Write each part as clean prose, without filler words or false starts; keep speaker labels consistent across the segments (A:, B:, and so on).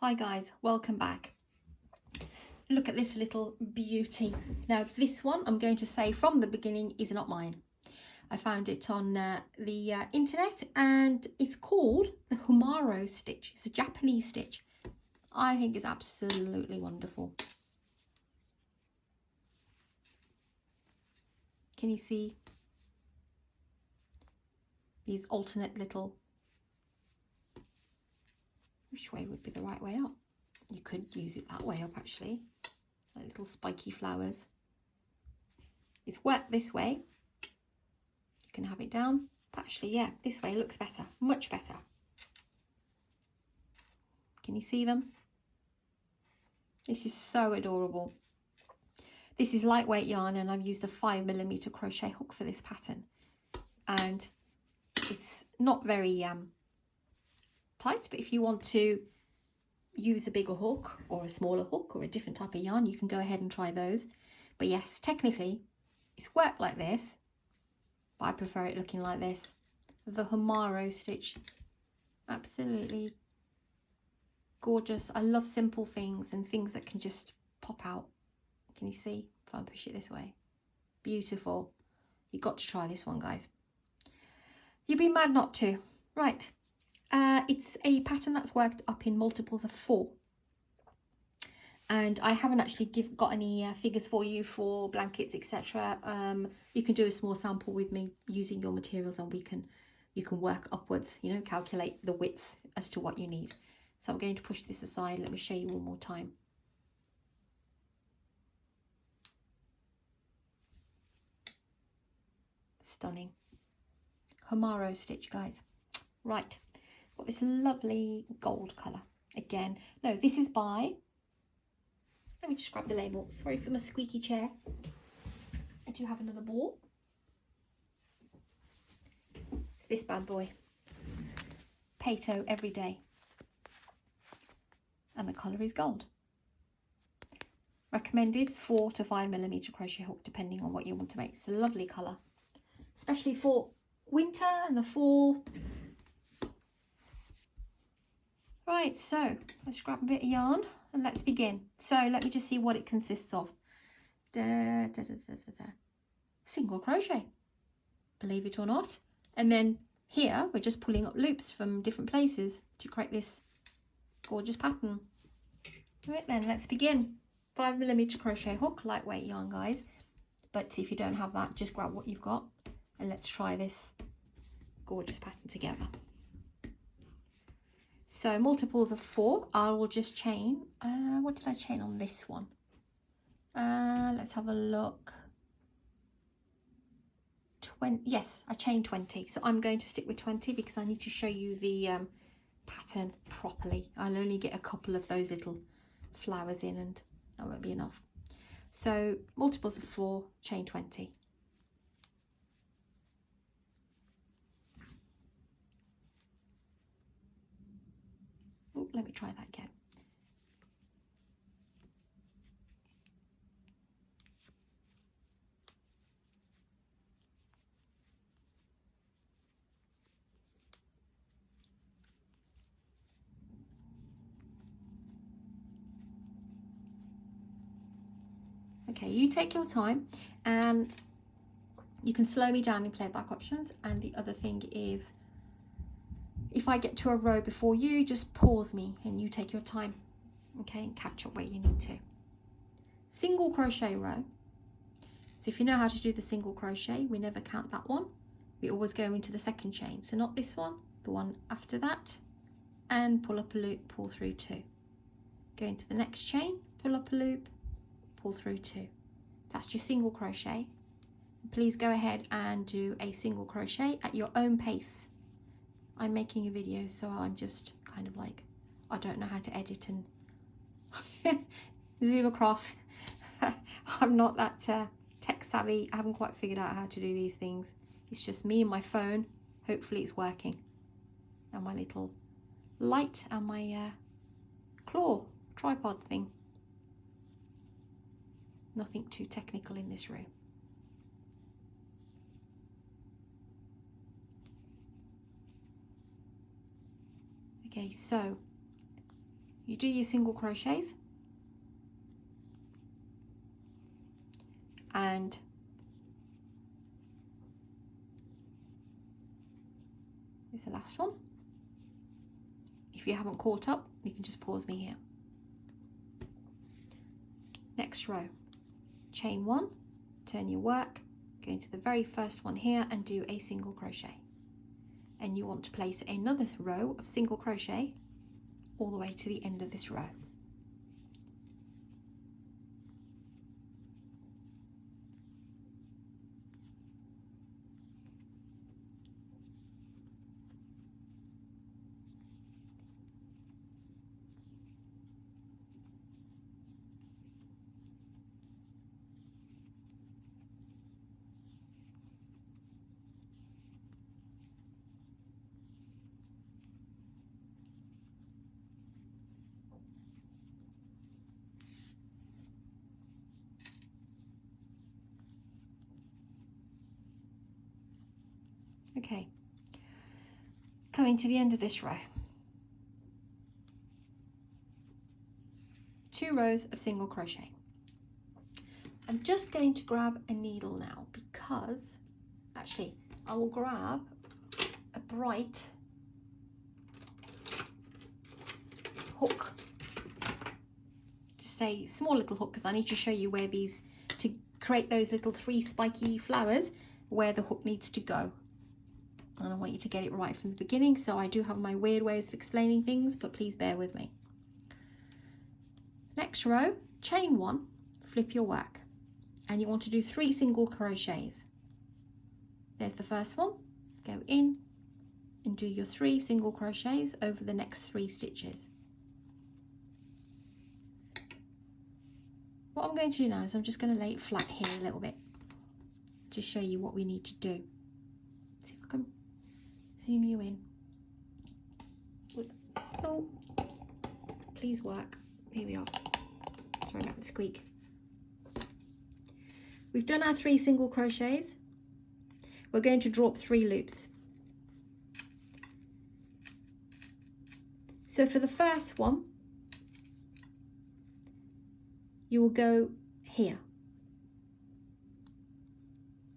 A: Hi guys, welcome back. Look at this little beauty. Now this one, I'm going to say from the beginning, is not mine. I found it on the internet and it's called the HUMARO stitch. It's a Japanese stitch. I think it's absolutely wonderful. Can you see these alternate little, which way would be the right way up? You could use it that way up actually, like little spiky flowers. It's wet this way. You can have it down, but actually, yeah, this way looks better, much better. Can you see them? This is so adorable. This is lightweight yarn and I've used a 5mm crochet hook for this pattern. And it's not very tight, but if you want to use a bigger hook or a smaller hook or a different type of yarn, you can go ahead and try those. But yes, technically it's worked like this, but I prefer it looking like this. The HUMARO stitch, absolutely gorgeous. I love simple things and things that can just pop out. Can you see if I push it this way? Beautiful. You've got to try this one, guys. You'd be mad not to. Right, it's a pattern that's worked up in multiples of 4. And I haven't actually got any figures for you for blankets, etc. You can do a small sample with me using your materials and you can work upwards, you know, calculate the width as to what you need. So I'm going to push this aside. Let me show you one more time. Stunning. HUMARO stitch, guys. Right, got this lovely gold colour. Again, no, this is by, let me just grab the label. Sorry for my squeaky chair. I do have another ball. It's this bad boy. Pato Everyday. And the colour is gold. Recommended 4 to 5mm crochet hook, depending on what you want to make. It's a lovely colour, especially for winter and the fall. Right, so let's grab a bit of yarn and let's begin. So let me just see what it consists of. Single crochet, believe it or not. And then here we're just pulling up loops from different places to create this gorgeous pattern. Right then, let's begin. 5mm crochet hook, lightweight yarn, guys. But if you don't have that, just grab what you've got and let's try this gorgeous pattern together. So multiples of 4, I will just chain. What did I chain on this one? Let's have a look. 20. Yes, I chained 20. So I'm going to stick with 20 because I need to show you the pattern properly. I'll only get a couple of those little flowers in and that won't be enough. So multiples of 4, chain 20. Ooh, let me try that again. Okay, you take your time and you can slow me down in playback options. And the other thing is, if I get to a row before you, just pause me and you take your time, okay, and catch up where you need to. Single crochet row. So if you know how to do the single crochet, we never count that one. We always go into the second chain. So not this one, the one after that, and pull up a loop, pull through 2. Go into the next chain, pull up a loop, pull through 2. That's your single crochet. Please go ahead and do a single crochet at your own pace. I'm making a video, so I'm just kind of like, I don't know how to edit and zoom across. I'm not that tech savvy. I haven't quite figured out how to do these things. It's just me and my phone. Hopefully it's working. And my little light and my claw tripod thing. Nothing too technical in this room. Okay, so you do your single crochets, and here's the last one. If you haven't caught up, you can just pause me here. Next row, chain 1, turn your work, go into the very first one here and do a single crochet. And you want to place another row of single crochet all the way to the end of this row. Okay, coming to the end of this row. 2 rows of single crochet. I'm just going to grab a needle now because, actually, I will grab a bright hook. Just a small little hook because I need to show you where these, to create those little 3 spiky flowers, where the hook needs to go. And I want you to get it right from the beginning, so I do have my weird ways of explaining things, but please bear with me. Next row, chain 1, flip your work, and you want to do 3 single crochets. There's the first one, go in and do your 3 single crochets over the next 3 stitches. What I'm going to do now is I'm just going to lay it flat here a little bit to show you what we need to do. See if I can zoom you in. Oh, please work. Here we are. Sorry about the squeak. We've done our 3 single crochets. We're going to drop 3 loops. So for the first one, you will go here.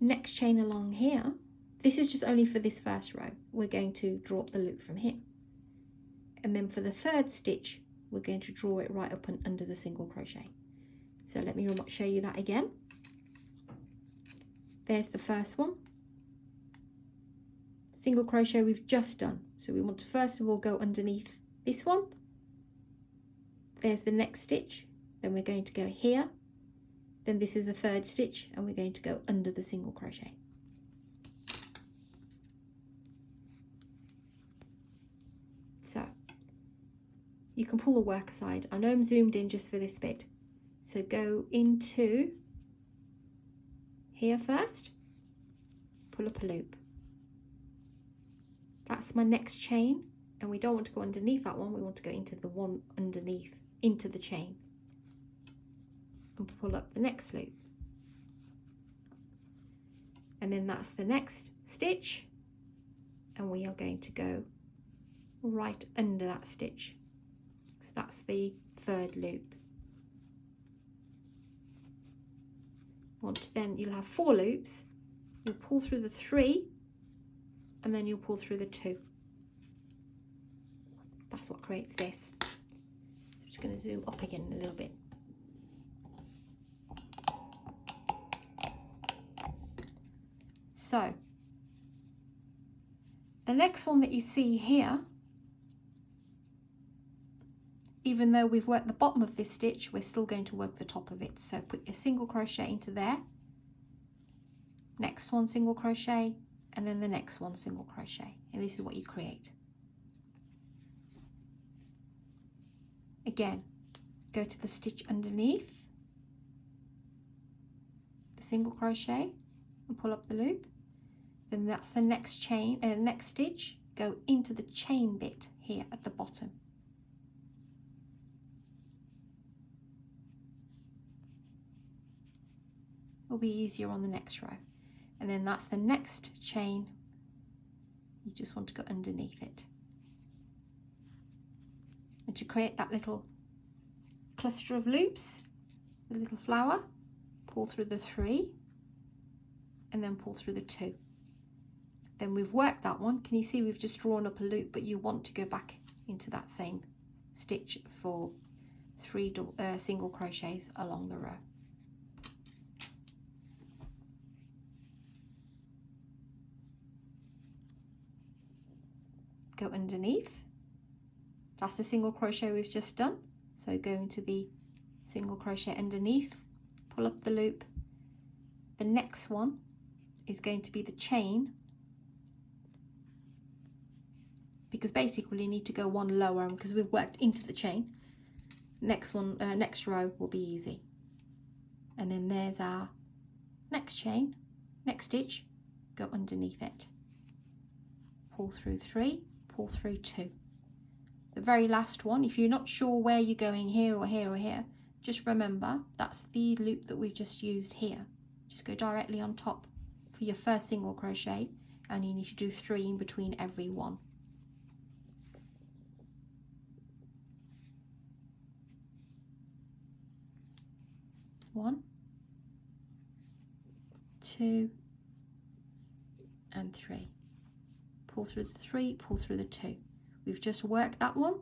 A: Next chain along here. This is just only for this first row. We're going to drop the loop from here. And then for the 3rd stitch, we're going to draw it right up and under the single crochet. So let me show you that again. There's the first one. Single crochet we've just done. So we want to first of all go underneath this one. There's the next stitch. Then we're going to go here. Then this is the 3rd stitch and we're going to go under the single crochet. So you can pull the work aside. I know I'm zoomed in just for this bit. So go into here first, pull up a loop. That's my next chain, and we don't want to go underneath that one, we want to go into the one underneath, into the chain, and pull up the next loop. And then that's the next stitch, and we are going to go right under that stitch. So that's the 3rd loop. Then you'll have 4 loops. You'll pull through the 3 and then you'll pull through the 2. That's what creates this. So I'm just going to zoom up again a little bit. So the next one that you see here, even though we've worked the bottom of this stitch, we're still going to work the top of it. So put your single crochet into there, next one single crochet, and then the next one single crochet, and this is what you create. Again, go to the stitch underneath, the single crochet, and pull up the loop. Then that's the next chain, next stitch. Go into the chain bit here at the bottom. Will be easier on the next row, and then that's the next chain. You just want to go underneath it. And to create that little cluster of loops, the little flower, pull through the 3 and then pull through the 2. Then we've worked that one. Can you see we've just drawn up a loop, but you want to go back into that same stitch for 3 single crochets along the row. Go underneath. That's the single crochet we've just done. So go into the single crochet underneath, pull up the loop. The next one is going to be the chain, because basically you need to go one lower, because we've worked into the chain. Next one, next row will be easy. And then there's our next chain, next stitch, go underneath it. Pull through 3, pull through 2. The very last one, if you're not sure where you're going here or here or here, just remember that's the loop that we've just used here. Just go directly on top for your first single crochet, and you need to do 3 in between every one. One, 2, and 3. Pull through the 3, pull through the 2. We've just worked that one.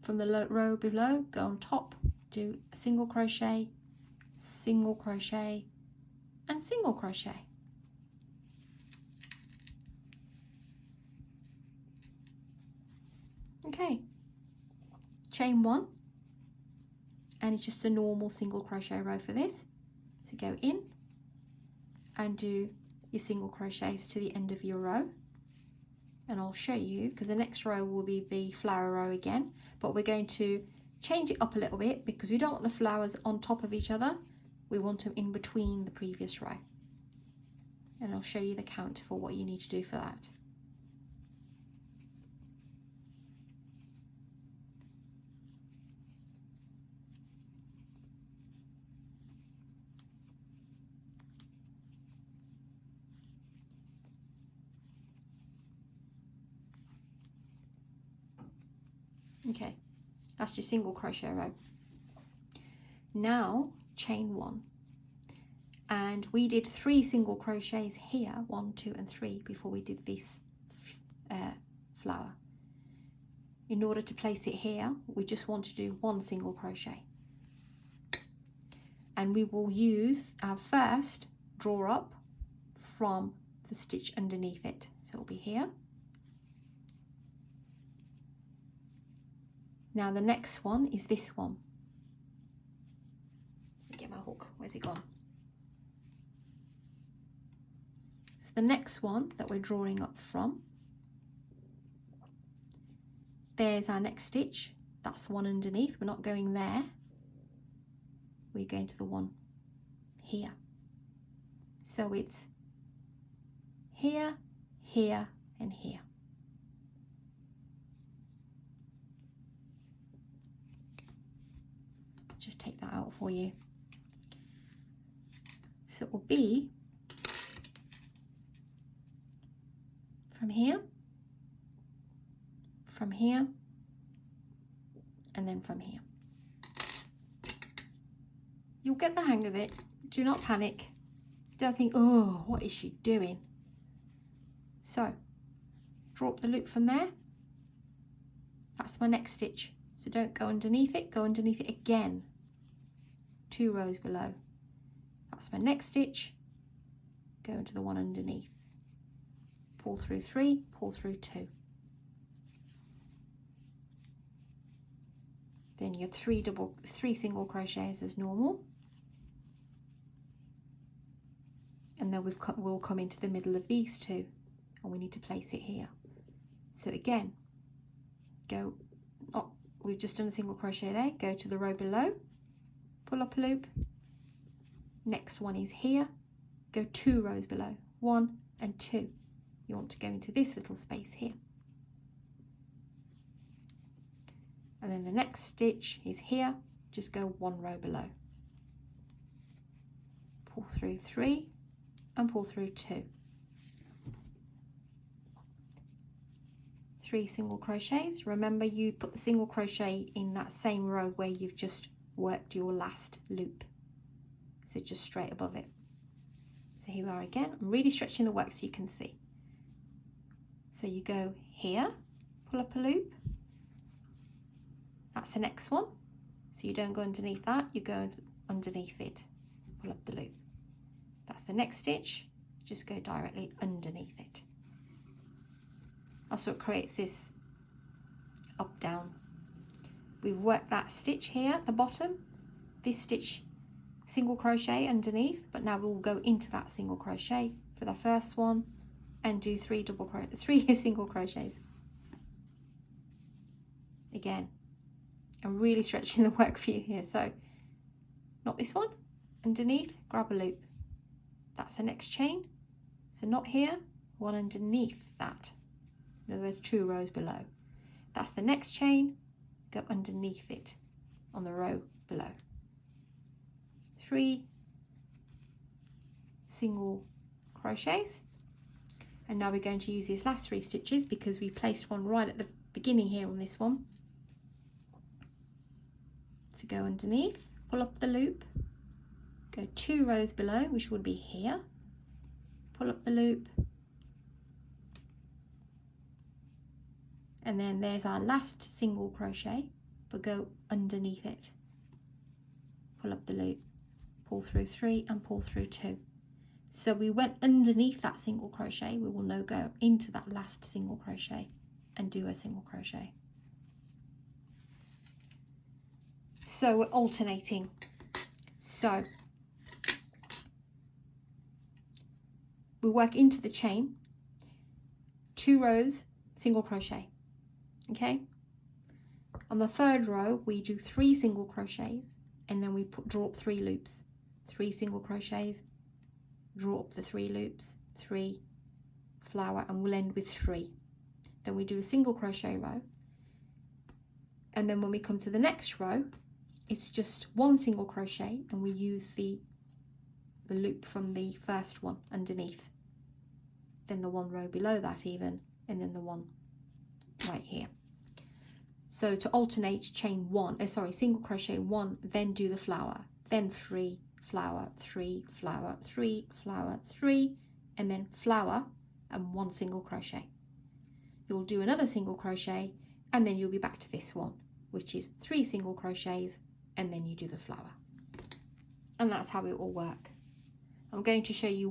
A: From the row below, go on top, do a single crochet, and single crochet. Okay, chain 1, and it's just a normal single crochet row for this. So go in and do your single crochets to the end of your row. And I'll show you, because the next row will be the flower row again, but we're going to change it up a little bit because we don't want the flowers on top of each other. We want them in between the previous row. And I'll show you the count for what you need to do for that. Okay, that's your single crochet row. Now chain 1, and we did 3 single crochets here, 1, 2, and 3, before we did this flower. In order to place it here, we just want to do 1 single crochet, and we will use our first draw up from the stitch underneath it. So it'll be here. Now the next one is this one. Let me get my hook. Where's it gone? So the next one that we're drawing up from, there's our next stitch. That's the one underneath. We're not going there. We're going to the one here. So it's here, here, and here. Just take that out for you. So it will be from here, and then from here. You'll get the hang of it. Do not panic. Don't think, oh, what is she doing? So draw up the loop from there. That's my next stitch. So don't go underneath it, go underneath it again. 2 rows below. That's my next stitch. Go into the one underneath. Pull through 3, pull through 2. Then your 3 single crochets as normal. And then we'll come into the middle of these 2, and we need to place it here. So again, go up. We've just done a single crochet there. Go to the row below, pull up a loop. Next one is here. Go 2 rows below, 1 and 2. You want to go into this little space here. And then the next stitch is here. Just go 1 row below. Pull through 3 and pull through 2. 3 single crochets. Remember, you put the single crochet in that same row where you've just worked your last loop, so just straight above it. So here we are again. I'm really stretching the work so you can see. So you go here, pull up a loop, that's the next one, so you don't go underneath that, you go underneath it, pull up the loop, that's the next stitch, just go directly underneath it. That's what creates this up down. We've worked that stitch here at the bottom, this stitch single crochet underneath, but now we'll go into that single crochet for the first one and do 3 single crochets. Again, I'm really stretching the work for you here, so not this one, underneath, grab a loop, that's the next chain, so not here, one underneath that. In other words, 2 rows below. That's the next chain, go underneath it on the row below. 3 single crochets, and now we're going to use these last 3 stitches because we placed one right at the beginning here on this one. To go underneath, pull up the loop, go 2 rows below, which would be here, pull up the loop, and then there's our last single crochet, but go underneath it, pull up the loop, pull through 3 and pull through 2. So we went underneath that single crochet, we will now go into that last single crochet and do a single crochet. So we're alternating. So we work into the chain, 2 rows, single crochet, okay? On the 3rd row, we do 3 single crochets, and then we draw up 3 loops, 3 single crochets, draw up the 3 loops, 3, flower, and we'll end with 3. Then we do a single crochet row, and then when we come to the next row, it's just 1 single crochet, and we use the loop from the first one underneath, then the 1 row below that even, and then the one right here. So to alternate, chain 1, single crochet 1, then do the flower, then 3, flower, 3, flower, 3, flower, 3, and then flower and 1 single crochet. You'll do another single crochet, and then you'll be back to this one, which is 3 single crochets, and then you do the flower. And that's how it will work. I'm going to show you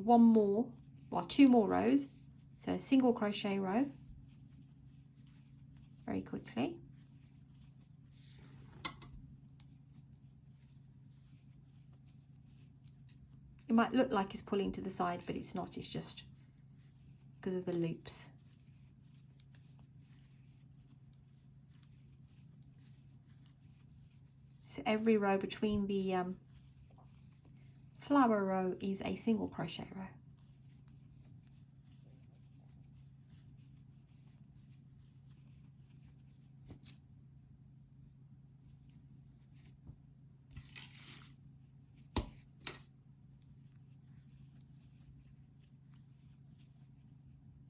A: 2 more rows. So a single crochet row, very quickly. It might look like it's pulling to the side, but it's not, it's just because of the loops. So every row between the flower row is a single crochet row.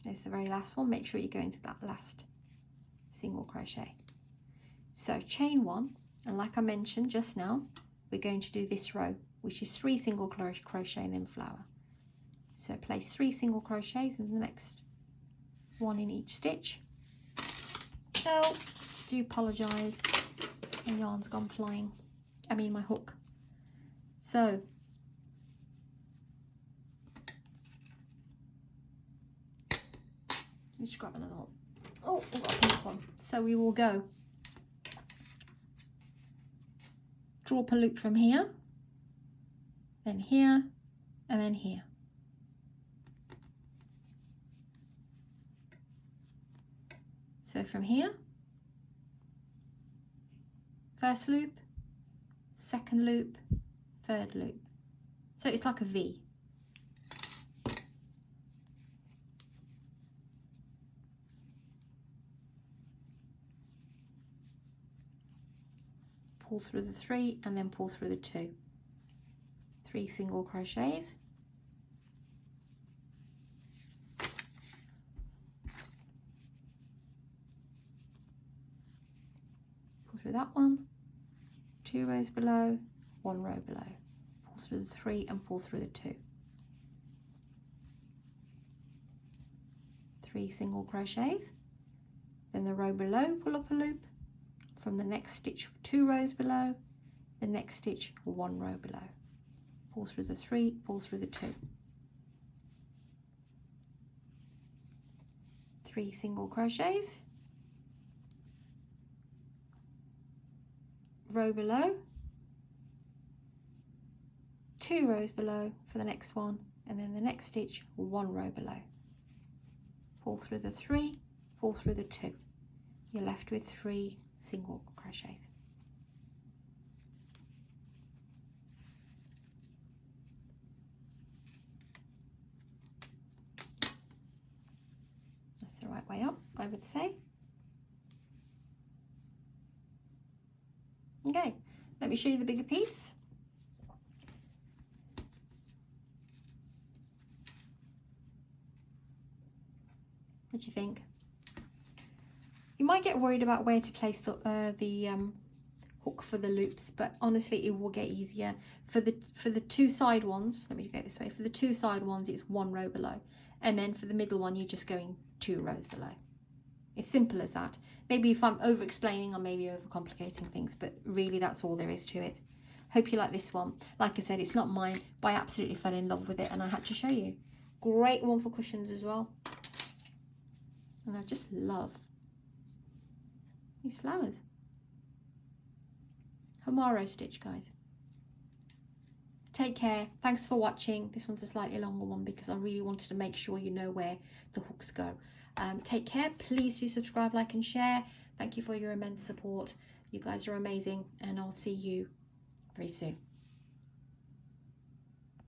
A: There's the very last one. Make sure you go into that last single crochet. So chain 1, and like I mentioned just now, we're going to do this row, which is 3 single crochet and then flower. So place 3 single crochets in the next one in each stitch. So do apologise, my yarn's gone flying. I mean my hook. So let's grab another one. Oh, I've got a pink one. So we will go draw up a loop from here, then here, and then here. So from here, first loop, second loop, third loop. So it's like a V. Pull through the 3 and then pull through the 2. 3 single crochets. 2 rows below, 1 row below, pull through the 3 and pull through the 2, 3 single crochets, then the row below pull up a loop, from the next stitch 2 rows below, the next stitch 1 row below, pull through the 3, pull through the 2, 3 single crochets, row below, 2 rows below for the next one, and then the next stitch 1 row below, pull through the 3, pull through the 2, you're left with 3 single crochets. That's the right way up, I would say. Okay, let me show you the bigger piece. What do you think? You might get worried about where to place the hook for the loops, but honestly it will get easier. For the 2 side ones, let me go this way, for the 2 side ones it's 1 row below, and then for the middle one you're just going 2 rows below. It's simple as that. Maybe if I'm over explaining or maybe over complicating things, but really that's all there is to it. Hope you like this one. Like I said, it's not mine, but I absolutely fell in love with it and I had to show you. Great one for cushions as well. And I just love these flowers. HUMARO stitch, guys. Take care. Thanks for watching. This one's a slightly longer one because I really wanted to make sure you know where the hooks go. Take care. Please do subscribe, like and share. Thank you for your immense support. You guys are amazing and I'll see you very soon.